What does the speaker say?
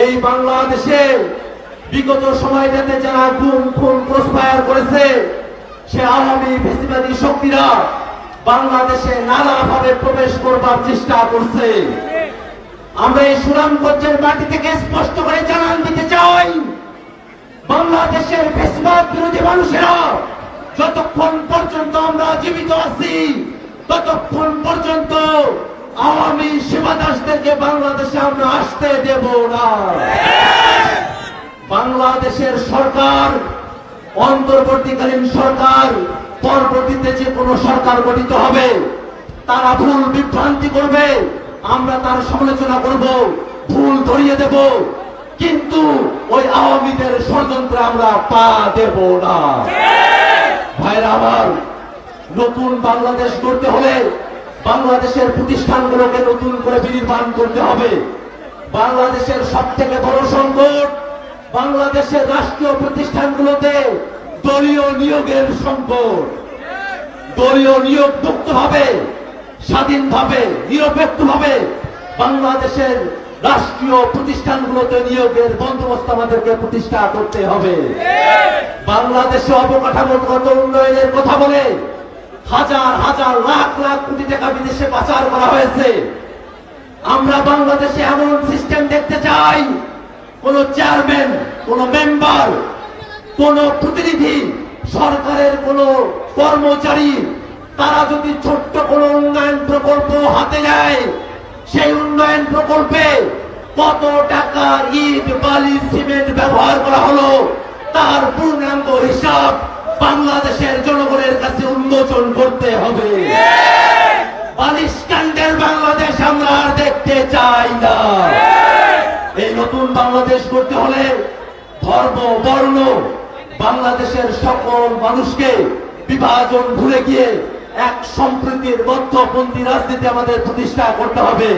এই বাংলাদেশে বিগত সময়টাতে যারা গুম খুন ক্রসফায়ার করেছে সে আওয়ামী ফ্যাসিবাদী শক্তিরা বাংলাদেশে নানাভাবে প্রবেশ করবার চেষ্টা করছে। আমরা এই সুনামগঞ্জের মাটি থেকে স্পষ্ট করে জানান দিতে চাই, বাংলাদেশের ফ্যাসিবাদ বিরোধী মানুষেরা যতক্ষণ পর্যন্ত আমরা জীবিত আছি ততক্ষণ পর্যন্ত আওয়ামী সেবাদাসদেরকে বাংলাদেশে আমরা আসতে দেব না। বাংলাদেশের সরকার, অন্তর্বর্তীকালীন সরকার, পরবর্তীতে যে কোনো সরকার গঠিত হবে তারা ভুল বিভ্রান্তি করবে, আমরা তার সমালোচনা করব, ভুল ধরিয়ে দেব, কিন্তু ওই আওয়ামীদের ষড়যন্ত্রে আমরা পা দেব না। ভাইরা আমার, নতুন বাংলাদেশ গড়তে হলে বাংলাদেশের প্রতিষ্ঠানগুলোকে নতুন করে বিনির্মাণ করতে হবে। বাংলাদেশের সবথেকে বড় সংকট বাংলাদেশের রাষ্ট্রীয় প্রতিষ্ঠানগুলোতে দলীয় নিয়োগের সংকট। দলীয় নিয়োগ মুক্তভাবে, স্বাধীনভাবে, নিরপেক্ষভাবে বাংলাদেশের রাষ্ট্রীয় প্রতিষ্ঠানগুলোতে নিয়োগের বন্দোবস্ত আমাদেরকে প্রতিষ্ঠা করতে হবে। বাংলাদেশে অবকাঠামোগত উন্নয়নের কথা বলে হাজার হাজার লাখ লাখ কোটি টাকা বিদেশে পাচার করা হয়েছে। আমরা বাংলাদেশে এমন সিস্টেম দেখতে চাই, কোন চেয়ারম্যান, কোন মেম্বার, কোন প্রতিনিধি, সরকারের কোন কর্মচারী তারা যদি ছোট্ট কোন উন্নয়ন প্রকল্প হাতে নেয়, সেই উন্নয়ন প্রকল্পে কত টাকা ইট, বালি, সিমেন্ট ব্যবহার করা হলো তার পূর্ণাঙ্গ হিসাব বাংলাদেশের জনগণের কাছে উন্মোচন করতে হবে। বালিশকাণ্ডের বাংলাদেশ আমরা আর দেখতে চাই না। এই নতুন বাংলাদেশ করতে হলে ধর্ম, বর্ণ, বাংলাদেশের সকল মানুষকে বিভাজন ভুলে গিয়ে এক সম্প্রীতির মধ্যপন্থী রাজনীতি আমাদের প্রতিষ্ঠা করতে হবে।